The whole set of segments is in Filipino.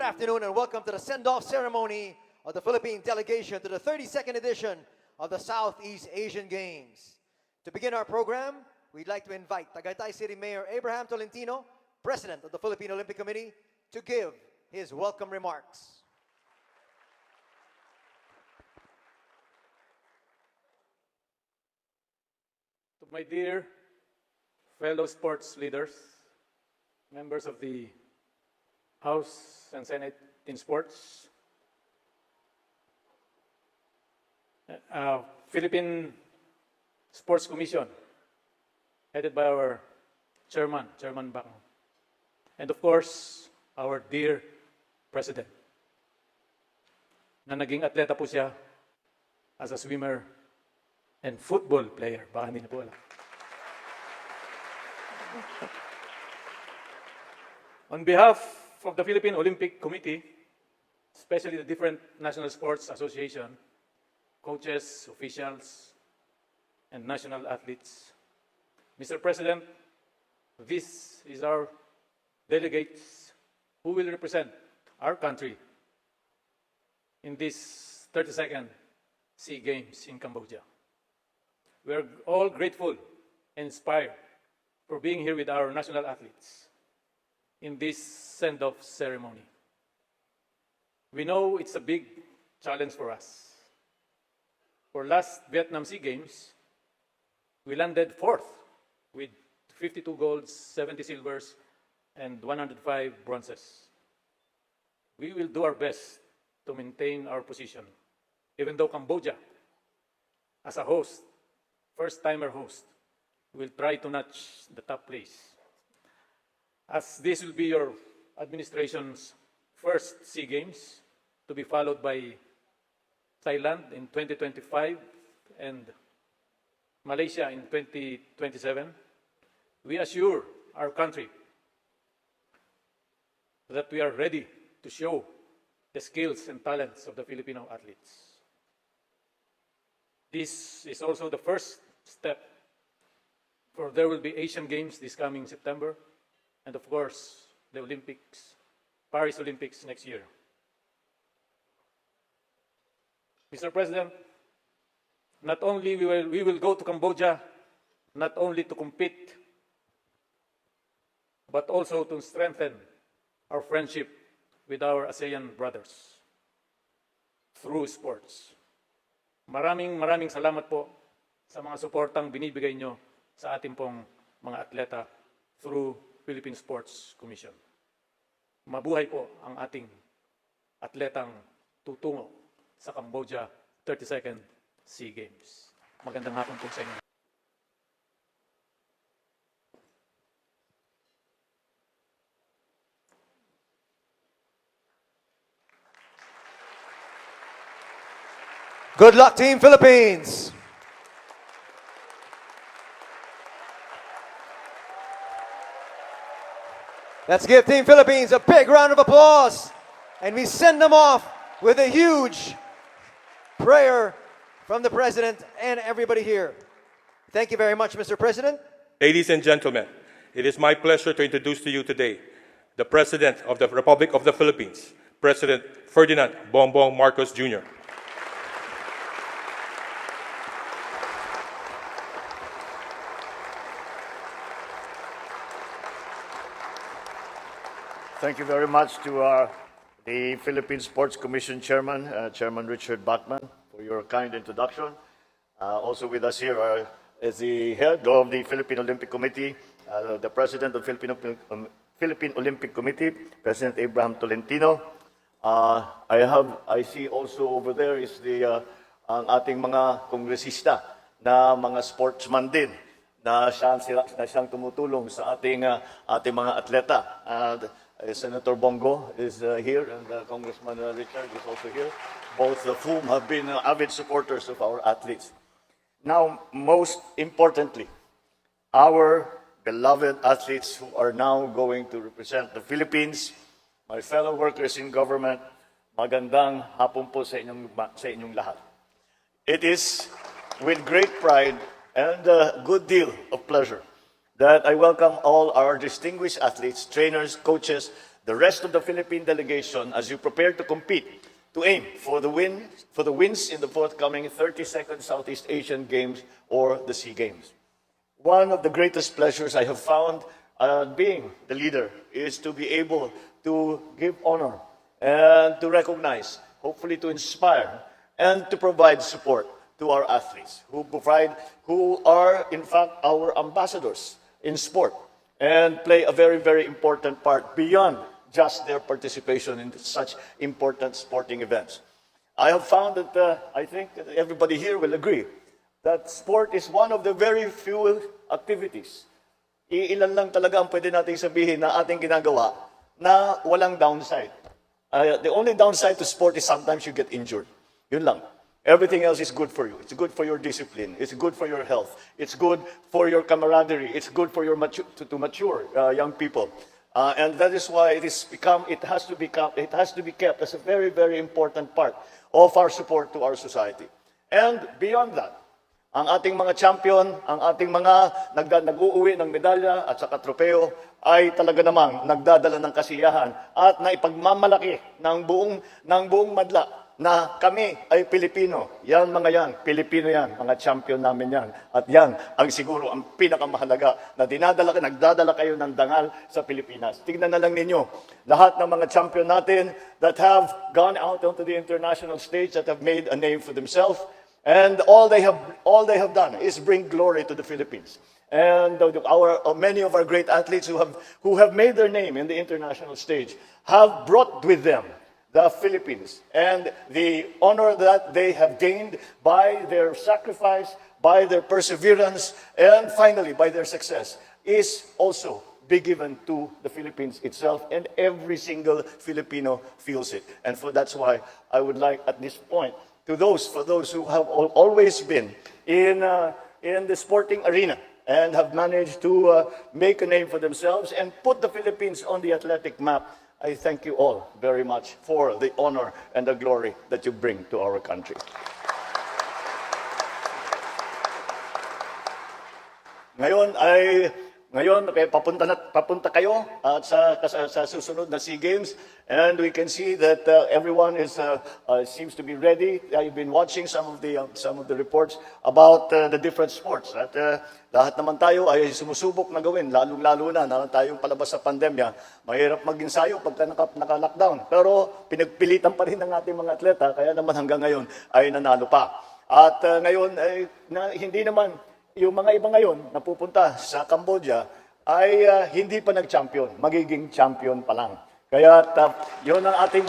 afternoon and welcome to the Sendoff Ceremony of the Philippine delegation to the 32nd edition of the Southeast Asian Games. To begin our program, we'd like to invite Tagaytay City Mayor Abraham Tolentino, President of the Philippine Olympic Committee, to give his welcome remarks. To my dear fellow sports leaders, members of the House and Senate in sports, Philippine Sports Commission, headed by our Chairman Bang, and of course, our dear President, na naging atleta po siya as a swimmer and football player. Baka hindi na po alam. On behalf of the Philippine Olympic Committee, especially the different national sports association, coaches, officials, and national athletes, Mr. President, this is our delegates who will represent our country in this 32nd SEA Games in Cambodia. We are all grateful and inspired for being here with our national athletes in this send-off ceremony. We know it's a big challenge for us. For last Vietnam SEA Games, we landed 4th with 52 golds, 70 silvers, and 105 bronzes. We will do our best to maintain our position, even though Cambodia, as a host, first-timer host, will try to notch the top place. As this will be your administration's first SEA Games, to be followed by Thailand in 2025 and Malaysia in 2027, we assure our country that we are ready to show the skills and talents of the Filipino athletes. This is also the first step, for there will be Asian Games this coming September, and of course, the Olympics, Paris Olympics next year. Mr. President, not only we will go to Cambodia, not only to compete, but also to strengthen our friendship with our ASEAN brothers through sports. Maraming salamat po sa mga suportang binibigay nyo sa ating pong mga atleta through Philippine Sports Commission. Mabuhay po ang ating atletang tutungo sa Cambodia 32nd SEA Games. Magandang hapon po sa inyo. Good luck, Team Philippines! Let's give Team Philippines a big round of applause, and we send them off with a huge prayer from the President and everybody here. Thank you very much, Mr. President. Ladies and gentlemen, it is my pleasure to introduce to you today the President of the Republic of the Philippines, President Ferdinand Marcos Jr. Thank you very much to the Philippine Sports Commission Chairman, Chairman Richard Bachman, for your kind introduction. Also with us here is the head of the Philippine Olympic Committee, the President of the Philippine Olympic Committee, President Abraham Tolentino. I see also over there is ang ating mga kongresista na mga sportsman din na siyang tumutulong sa ating mga atleta. Senator Bongo is here, and Congressman Richard is also here, both of whom have been avid supporters of our athletes. Now, most importantly, our beloved athletes who are now going to represent the Philippines, my fellow workers in government, magandang hapon po sa inyong lahat. It is with great pride and a good deal of pleasure that I welcome all our distinguished athletes, trainers, coaches, the rest of the Philippine delegation as you prepare to compete to aim for the wins in the forthcoming 32nd Southeast Asian Games or the SEA Games. One of the greatest pleasures I have found being the leader is to be able to give honor and to recognize, hopefully to inspire, and to provide support to our athletes who are in fact our ambassadors in sport and play a very, very important part beyond just their participation in such important sporting events. I have found that I think that everybody here will agree that sport is one of the very few activities. Iilan lang talaga ang pwede nating sabihin na ating ginagawa na walang downside. The only downside to sport is sometimes you get injured. Yun lang. Everything else is good for you. It's good for your discipline. It's good for your health. It's good for your camaraderie. It's good for your to mature young people. And that is why it has to be kept as a very, very important part of our support to our society. And beyond that, ang ating mga champion, ang ating mga nag-uuwi ng medalya at saka tropeo ay talaga namang nagdadala ng kasiyahan at naipagmamalaki ng buong madla na kami ay Pilipino. Yan mga yan, Pilipino yan, mga champion namin yan. At yan ang siguro ang pinakamahalaga na nagdadala kayo ng dangal sa Pilipinas. Tingnan na lang ninyo, lahat ng mga champion natin that have gone out onto the international stage, that have made a name for themselves, and all they have done is bring glory to the Philippines. And many of our great athletes who have made their name in the international stage have brought with them the Philippines and the honor that they have gained by their sacrifice, by their perseverance, and finally by their success is also be given to the Philippines itself, and every single Filipino feels it. And that's why I would like at this point for those who have always been in the sporting arena and have managed to make a name for themselves and put the Philippines on the athletic map, I thank you all very much for the honor and the glory that you bring to our country. Ngayon, papunta kayo sa susunod na SEA Games, and we can see that everyone seems to be ready. I've been watching some of the reports about the different sports. At lahat naman tayo ay sumusubok na gawin, lalo na tayong palabas sa pandemya. Mahirap mag-ensayo pagka naka-lockdown. Pero pinagpilitan pa rin ng ating mga atleta, kaya naman hanggang ngayon ay nanalo pa. At ngayon, hindi naman yung mga iba ngayon na pupunta sa Cambodia ay hindi pa nag-champion, magiging champion pa lang. Kaya yun ang ating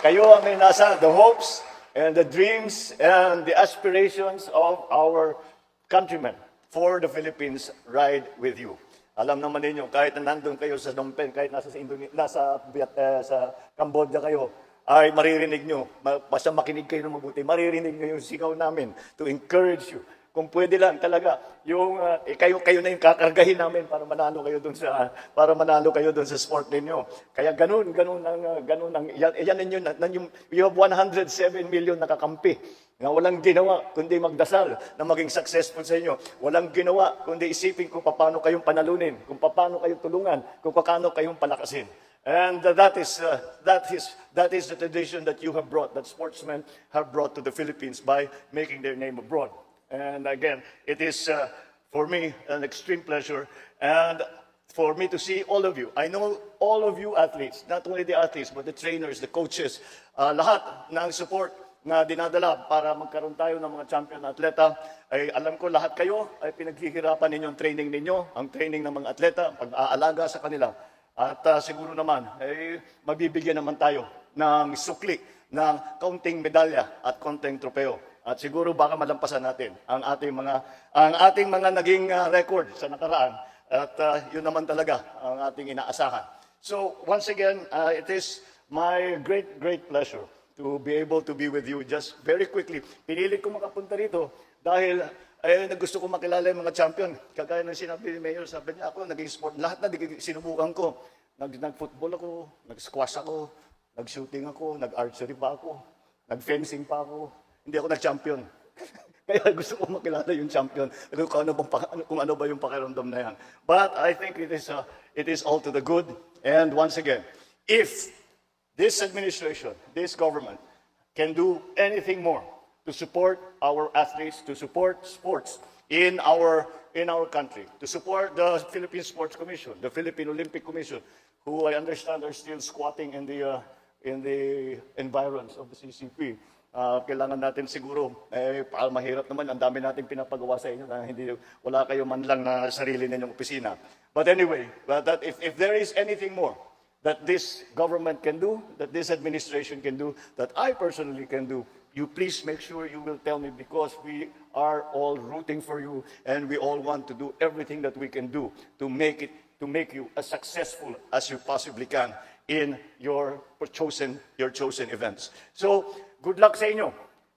kayo ang nasa the hopes and the dreams and the aspirations of our countrymen for the Philippines ride with you. Alam naman ninyo, kahit na nandun kayo sa Phnom Penh, kahit nasa Cambodia kayo, ay maririnig nyo, basta makinig kayo ng mabuti, maririnig nyo yung sigaw namin to encourage you. Kung pwede lang talaga, yung kayo na yung kakargahin namin para manalo kayo doon sa sport ninyo. Kaya ganun ang yan ninyo you have 107 million nakakampi na walang ginawa kundi magdasal na maging successful sa inyo. Walang ginawa kundi isipin kung paano kayong panalunin, kung paano kayong tulungan, kung paano kayong palakasin. And that is the tradition that you have brought, that sportsmen have brought to the Philippines by making their name abroad. And again, it is for me an extreme pleasure and for me to see all of you. I know all of you athletes, not only the athletes, but the trainers, the coaches, lahat ng support na dinadala para magkaroon tayo ng mga champion na atleta. Ay alam ko lahat kayo ay pinaghihirapan ninyong training ninyo, ang training ng mga atleta, pag-aalaga sa kanila. At siguro naman, ay mabibigyan naman tayo ng sukli ng kaunting medalya at kaunting tropeo. At siguro baka malampasan natin ang ating mga naging record sa nakaraan. At yun naman talaga ang ating inaasahan. So once again, it is my great pleasure to be able to be with you just very quickly. Pinilit ko makapunta rito dahil gusto ko makilala yung mga champion. Kagaya ng sinabi ni Mayor, sabi niya ako, naging sport, lahat na sinubukan ko. Nag-football ako, nag-squash ako, nag-shooting ako, nag-archery pa ako, nag-fencing pa ako. Hindi ako nag-champion. Kaya gusto ko makilala yung champion. Kung ano ba yung pakiramdam na yan. But I think it is all to the good. And once again, if this administration, this government, can do anything more to support our athletes, to support sports in our country, to support the Philippine Sports Commission, the Philippine Olympic Commission, who I understand are still squatting in the environs of the CCP. Kailangan natin siguro, mahirap naman, ang dami nating pinapagawa sa inyo na wala kayo man lang na sarili ninyong opisina. But anyway, that if there is anything more that this government can do, that this administration can do, that I personally can do, you please make sure you will tell me, because we are all rooting for you and we all want to do everything that we can do to make you as successful as you possibly can in your chosen events. So, good luck sa inyo.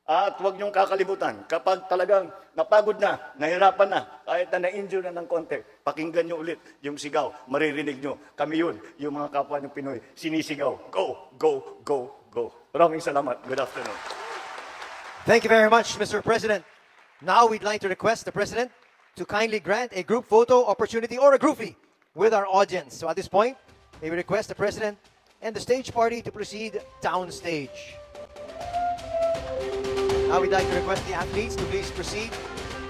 At huwag niyong kakalimutan, kapag talagang napagod na, nahirapan na, kahit na na-injure na ng konti, pakinggan niyo ulit yung sigaw, maririnig niyo. Kami yun, yung mga kapwa ng Pinoy, sinisigaw. Go, go, go, go. Maraming salamat. Good afternoon. Thank you very much, Mr. President. Now we'd like to request the President to kindly grant a group photo opportunity or a groupie with our audience. So at this point, may we request the President and the stage party to proceed downstage. Now we'd like to request the athletes to please proceed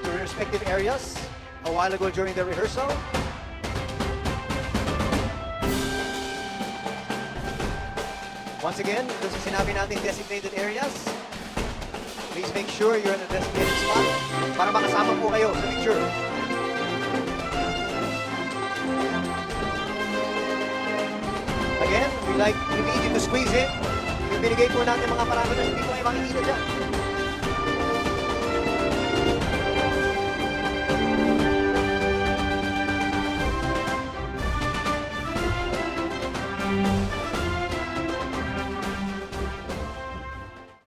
to their respective areas a while ago during the rehearsal. Once again, doon sa sinabi natin designated areas, please make sure you're in a designated spot para makasama po kayo sa picture. Again, we'd like to need you to squeeze in. Ibinigay po natin mga parameters, hindi po kayo makikita dyan.